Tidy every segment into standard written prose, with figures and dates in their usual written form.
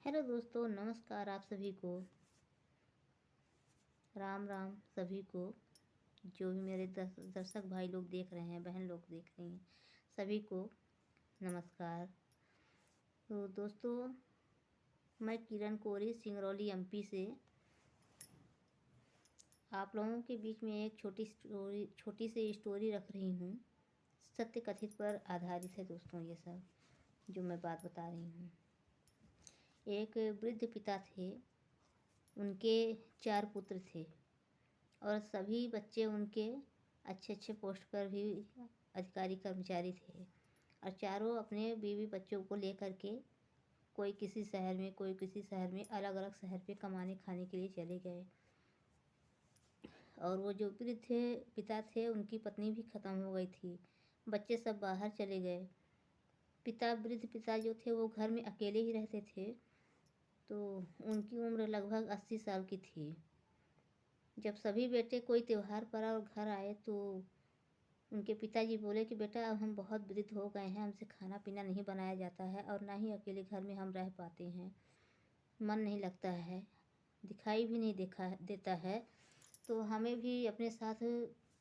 Hello दोस्तों, नमस्कार आप सभी को। राम राम सभी को। जो भी मेरे दर्शक भाई लोग देख रहे हैं, बहन लोग देख रही हैं, सभी को नमस्कार। तो दोस्तों, मैं किरण कोरी सिंगरौली एमपी से आप लोगों के बीच में एक छोटी सी स्टोरी रख रही हूँ। सत्य कथित पर आधारित है दोस्तों, ये सब जो मैं बात बता रही हूँ। एक वृद्ध पिता थे, उनके 4 पुत्र थे और सभी बच्चे उनके अच्छे अच्छे पोस्ट पर भी अधिकारी कर्मचारी थे। और चारों अपने बीवी बच्चों को लेकर के कोई किसी शहर में, कोई किसी शहर में, अलग अलग शहर पे कमाने खाने के लिए चले गए। और वो जो वृद्ध पिता थे, उनकी पत्नी भी ख़त्म हो गई थी, बच्चे सब बाहर चले गए। वृद्ध पिता जो थे वो घर में अकेले ही रहते थे। तो उनकी उम्र लगभग 80 साल की थी। जब सभी बेटे कोई त्योहार पर और घर आए तो उनके पिताजी बोले कि बेटा, अब हम बहुत वृद्ध हो गए हैं, हमसे खाना पीना नहीं बनाया जाता है और ना ही अकेले घर में हम रह पाते हैं, मन नहीं लगता है, दिखाई भी नहीं देता है। तो हमें भी अपने साथ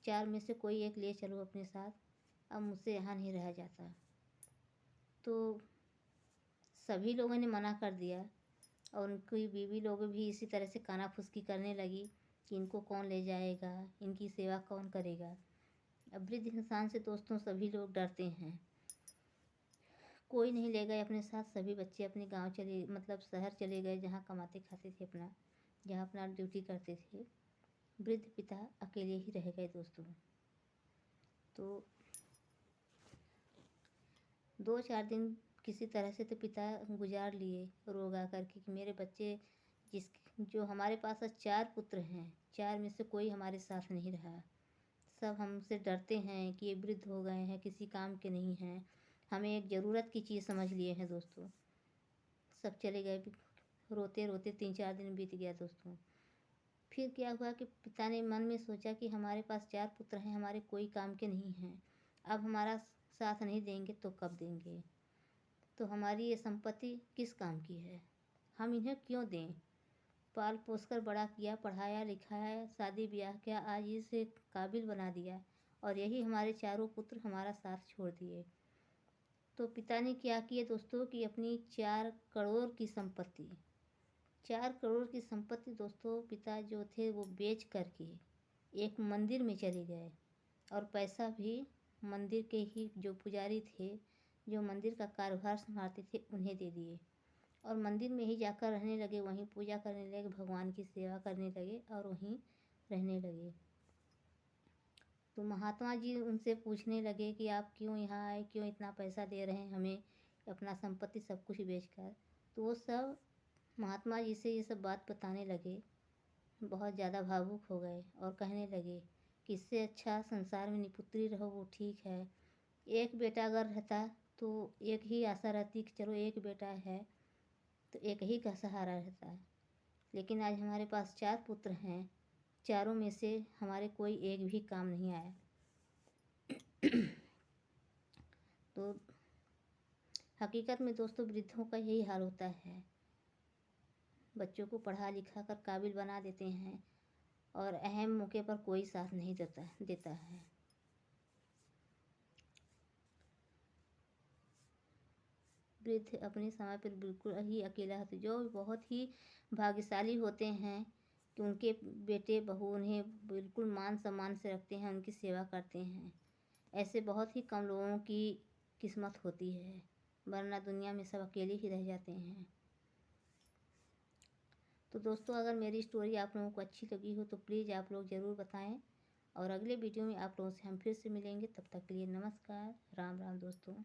4 में से कोई एक ले चलो अपने साथ, अब मुझसे यहाँ नहीं रहा जाता। तो सभी लोगों ने मना कर दिया और उनकी बीवी लोग भी इसी तरह से कानाफूसी करने लगी कि इनको कौन ले जाएगा, इनकी सेवा कौन करेगा। अब वृद्ध इंसान से दोस्तों सभी लोग डरते हैं, कोई नहीं ले गए अपने साथ। सभी बच्चे अपने गांव चले, मतलब शहर चले गए, जहां कमाते खाते थे, जहां अपना ड्यूटी करते थे। वृद्ध पिता अकेले ही रह गए दोस्तों। तो 2-4 दिन किसी तरह से तो पिता गुजार लिए, रोग आ करके कि मेरे बच्चे जो हमारे पास 4 पुत्र हैं, 4 में से कोई हमारे साथ नहीं रहा। सब हमसे डरते हैं कि ये वृद्ध हो गए हैं, किसी काम के नहीं हैं, हमें एक ज़रूरत की चीज़ समझ लिए हैं दोस्तों। सब चले गए, रोते रोते 3-4 दिन बीत गया दोस्तों। फिर क्या हुआ कि पिता ने मन में सोचा कि हमारे पास 4 पुत्र हैं, हमारे कोई काम के नहीं हैं, अब हमारा साथ नहीं देंगे तो कब देंगे। तो हमारी ये संपत्ति किस काम की है, हम इन्हें क्यों दें। पाल पोस कर बड़ा किया, पढ़ाया लिखाया, शादी ब्याह किया, आज इसे काबिल बना दिया और यही हमारे 4 पुत्र हमारा साथ छोड़ दिए। तो पिता ने क्या किया दोस्तों कि अपनी 4 करोड़ की संपत्ति, 4 करोड़ की संपत्ति दोस्तों, पिता जो थे वो बेच करके एक मंदिर में चले गए और पैसा भी मंदिर के ही जो पुजारी थे, जो मंदिर का कारोबार संभालते थे, उन्हें दे दिए और मंदिर में ही जाकर रहने लगे, वहीं पूजा करने लगे, भगवान की सेवा करने लगे और वहीं रहने लगे। तो महात्मा जी उनसे पूछने लगे कि आप क्यों यहाँ आए, क्यों इतना पैसा दे रहे हैं हमें, अपना संपत्ति सब कुछ बेचकर। तो वो सब महात्मा जी से ये सब बात बताने लगे, बहुत ज़्यादा भावुक हो गए और कहने लगे कि इससे अच्छा संसार में निपुत्री रहो, वो ठीक है। एक बेटा अगर रहता तो एक ही आशा रहती कि चलो एक बेटा है तो एक ही का सहारा रहता है, लेकिन आज हमारे पास 4 पुत्र हैं, चारों में से हमारे कोई एक भी काम नहीं आया। तो हकीकत में दोस्तों वृद्धों का यही हाल होता है, बच्चों को पढ़ा लिखा कर काबिल बना देते हैं और अहम मौके पर कोई साथ नहीं देता है। वृद्ध अपने समय पर बिल्कुल ही अकेला होते, जो बहुत ही भाग्यशाली होते हैं कि उनके बेटे बहू उन्हें बिल्कुल मान सम्मान से रखते हैं, उनकी सेवा करते हैं। ऐसे बहुत ही कम लोगों की किस्मत होती है, वरना दुनिया में सब अकेले ही रह जाते हैं। तो दोस्तों, अगर मेरी स्टोरी आप लोगों को अच्छी लगी हो तो प्लीज़ आप लोग ज़रूर बताएं और अगले वीडियो में आप लोगों से हम फिर से मिलेंगे। तब तक के लिए नमस्कार, राम राम दोस्तों।